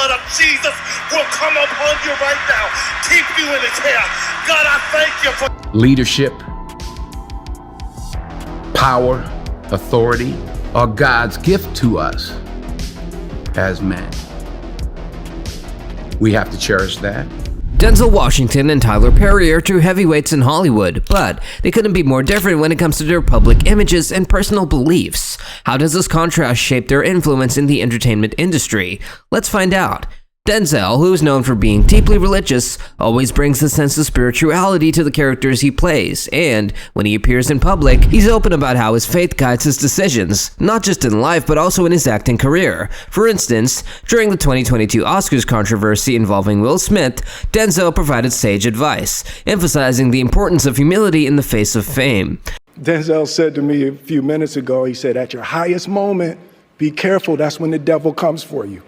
blood of Jesus will come upon you right now. Keep you in the chair. God, I thank you for leadership, power, authority are God's gift to us as men. We have to cherish that. Denzel Washington and Tyler Perry are two heavyweights in Hollywood, but they couldn't be more different when it comes to their public images and personal beliefs. How does this contrast shape their influence in the entertainment industry? Let's find out. Denzel, who is known for being deeply religious, always brings a sense of spirituality to the characters he plays, and when he appears in public, he's open about how his faith guides his decisions, not just in life but also in his acting career. For instance, during the 2022 Oscars controversy involving Will Smith, Denzel provided sage advice, emphasizing the importance of humility in the face of fame. Denzel said to me a few minutes ago, he said, at your highest moment, be careful, that's when the devil comes for you.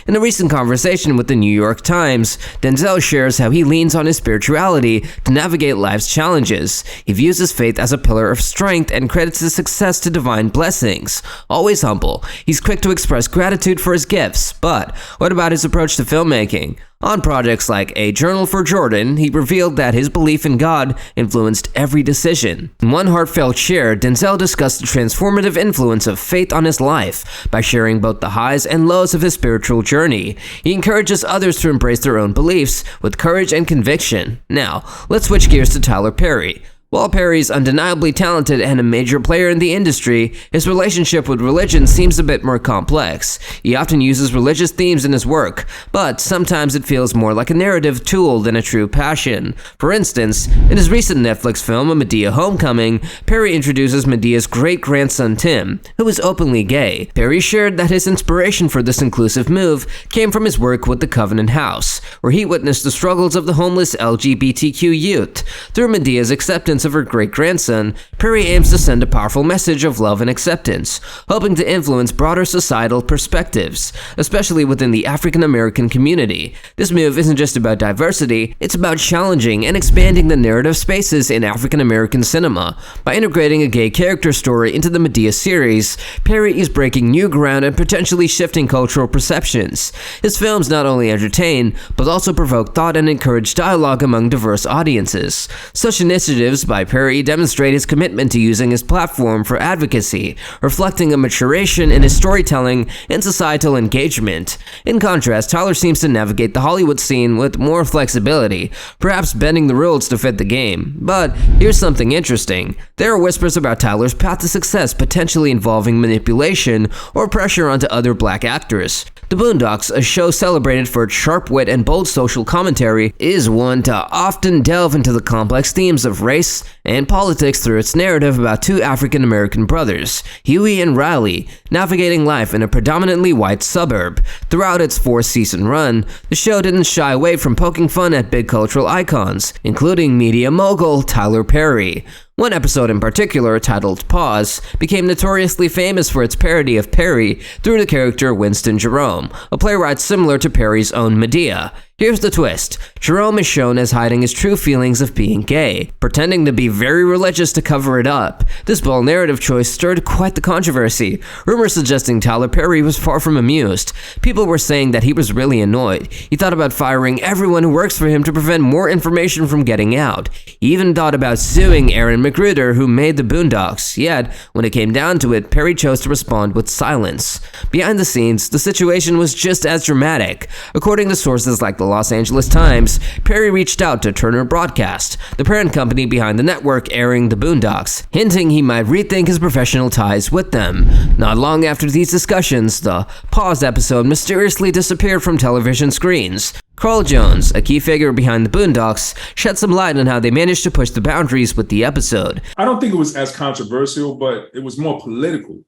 In a recent conversation with the New York Times, Denzel shares how he leans on his spirituality to navigate life's challenges. He views his faith as a pillar of strength and credits his success to divine blessings. Always humble, he's quick to express gratitude for his gifts. But what about his approach to filmmaking? On projects like A Journal for Jordan, he revealed that his belief in God influenced every decision. In one heartfelt share, Denzel discussed the transformative influence of faith on his life by sharing both the highs and lows of his spiritual journey. He encourages others to embrace their own beliefs with courage and conviction. Now, let's switch gears to Tyler Perry. While Perry is undeniably talented and a major player in the industry, his relationship with religion seems a bit more complex. He often uses religious themes in his work, but sometimes it feels more like a narrative tool than a true passion. For instance, in his recent Netflix film, A Madea Homecoming, Perry introduces Medea's great-grandson Tim, who is openly gay. Perry shared that his inspiration for this inclusive move came from his work with the Covenant House, where he witnessed the struggles of the homeless LGBTQ youth. Through Medea's acceptance of her great-grandson, Perry aims to send a powerful message of love and acceptance, hoping to influence broader societal perspectives, especially within the African-American community. This move isn't just about diversity, it's about challenging and expanding the narrative spaces in African-American cinema. By integrating a gay character story into the Madea series, Perry is breaking new ground and potentially shifting cultural perceptions. His films not only entertain, but also provoke thought and encourage dialogue among diverse audiences. Such initiatives by Perry demonstrate his commitment to using his platform for advocacy, reflecting a maturation in his storytelling and societal engagement. In contrast, Tyler seems to navigate the Hollywood scene with more flexibility, perhaps bending the rules to fit the game. But here's something interesting. There are whispers about Tyler's path to success potentially involving manipulation or pressure onto other black actors. The Boondocks, a show celebrated for its sharp wit and bold social commentary, is one to often delve into the complex themes of race and politics through its narrative about two African-American brothers, Huey and Riley, navigating life in a predominantly white suburb. Throughout its four-season run, the show didn't shy away from poking fun at big cultural icons, including media mogul Tyler Perry. One episode in particular, titled Pause, became notoriously famous for its parody of Perry through the character Winston Jerome, a playwright similar to Perry's own Madea. Here's the twist. Jerome is shown as hiding his true feelings of being gay, pretending to be very religious to cover it up. This bold narrative choice stirred quite the controversy, rumors suggesting Tyler Perry was far from amused. People were saying that he was really annoyed. He thought about firing everyone who works for him to prevent more information from getting out. He even thought about suing Aaron McGruder, who made the Boondocks. Yet, when it came down to it, Perry chose to respond with silence. Behind the scenes, the situation was just as dramatic. According to sources like the Los Angeles Times, Perry reached out to Turner Broadcast, the parent company behind the network airing the Boondocks, hinting he might rethink his professional ties with them. Not long after these discussions, the Pause episode mysteriously disappeared from television screens. Carl Jones, a key figure behind the Boondocks, shed some light on how they managed to push the boundaries with the episode. I don't think it was as controversial, but it was more political.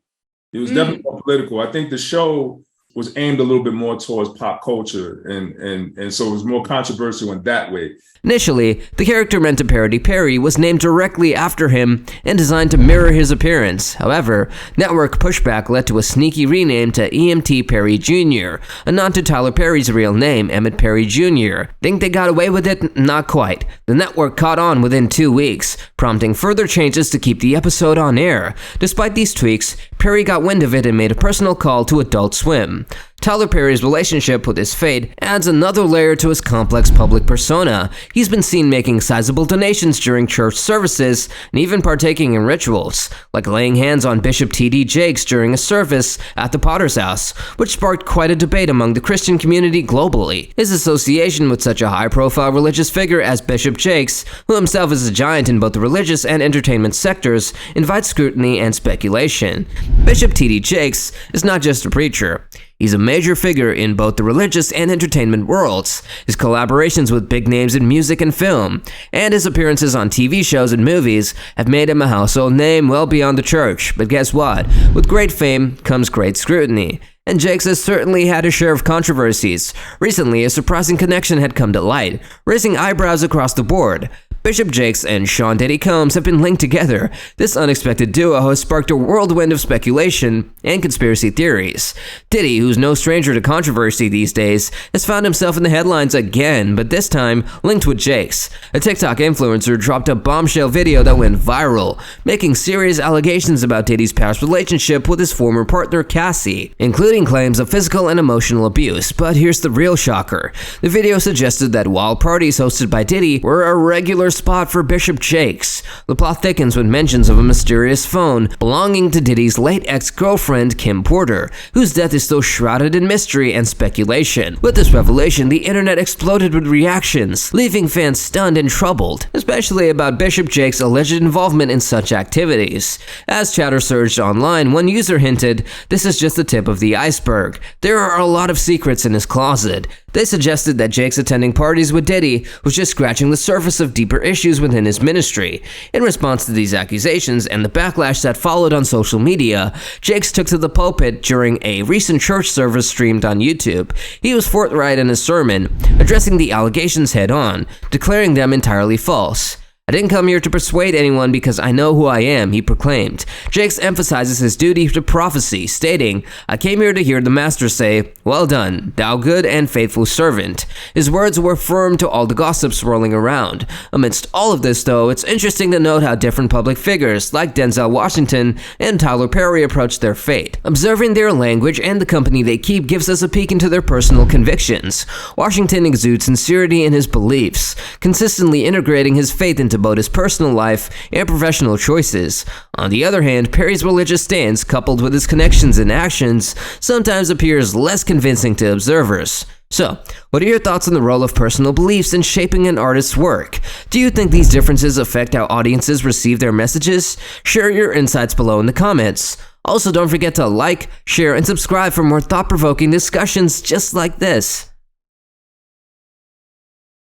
It was definitely more political. I think the show was aimed a little bit more towards pop culture, and so it was more controversial in that way. Initially, the character meant to parody Perry was named directly after him and designed to mirror his appearance. However, network pushback led to a sneaky rename to EMT Perry Jr., a nod to Tyler Perry's real name, Emmett Perry Jr. Think they got away with it? Not quite. The network caught on within 2 weeks, prompting further changes to keep the episode on air. Despite these tweaks, Perry got wind of it and made a personal call to Adult Swim. Tyler Perry's relationship with his fate adds another layer to his complex public persona. He's been seen making sizable donations during church services and even partaking in rituals, like laying hands on Bishop T.D. Jakes during a service at the Potter's House, which sparked quite a debate among the Christian community globally. His association with such a high-profile religious figure as Bishop Jakes, who himself is a giant in both the religious and entertainment sectors, invites scrutiny and speculation. Bishop T.D. Jakes is not just a preacher. He's a major figure in both the religious and entertainment worlds. His collaborations with big names in music and film, and his appearances on TV shows and movies have made him a household name well beyond the church. But guess what? With great fame comes great scrutiny. And Jakes has certainly had a share of controversies. Recently, a surprising connection had come to light, raising eyebrows across the board. Bishop Jakes and Sean Diddy Combs have been linked together. This unexpected duo has sparked a whirlwind of speculation and conspiracy theories. Diddy, who's no stranger to controversy these days, has found himself in the headlines again, but this time linked with Jakes. A TikTok influencer dropped a bombshell video that went viral, making serious allegations about Diddy's past relationship with his former partner Cassie, including claims of physical and emotional abuse. But here's the real shocker. The video suggested that while parties hosted by Diddy were a regular spot for Bishop Jakes, the plot thickens with mentions of a mysterious phone belonging to Diddy's late ex-girlfriend Kim Porter, whose death is still shrouded in mystery and speculation. With this revelation, the internet exploded with reactions, leaving fans stunned and troubled, especially about Bishop Jakes' alleged involvement in such activities. As chatter surged online, one user hinted, "This is just the tip of the iceberg. There are a lot of secrets in his closet." They suggested that Jakes attending parties with Diddy was just scratching the surface of deeper issues within his ministry. In response to these accusations and the backlash that followed on social media, Jakes took to the pulpit during a recent church service streamed on YouTube. He was forthright in his sermon, addressing the allegations head-on, declaring them entirely false. "I didn't come here to persuade anyone because I know who I am," he proclaimed. Jakes emphasizes his duty to prophecy, stating, "I came here to hear the master say, 'Well done, thou good and faithful servant.'" His words were firm to all the gossip swirling around. Amidst all of this, though, it's interesting to note how different public figures like Denzel Washington and Tyler Perry approach their fate. Observing their language and the company they keep gives us a peek into their personal convictions. Washington exudes sincerity in his beliefs, consistently integrating his faith into both his personal life and professional choices. On the other hand, Perry's religious stance, coupled with his connections and actions, sometimes appears less convincing to observers. So, what are your thoughts on the role of personal beliefs in shaping an artist's work? Do you think these differences affect how audiences receive their messages? Share your insights below in the comments. Also, don't forget to like, share, and subscribe for more thought-provoking discussions just like this.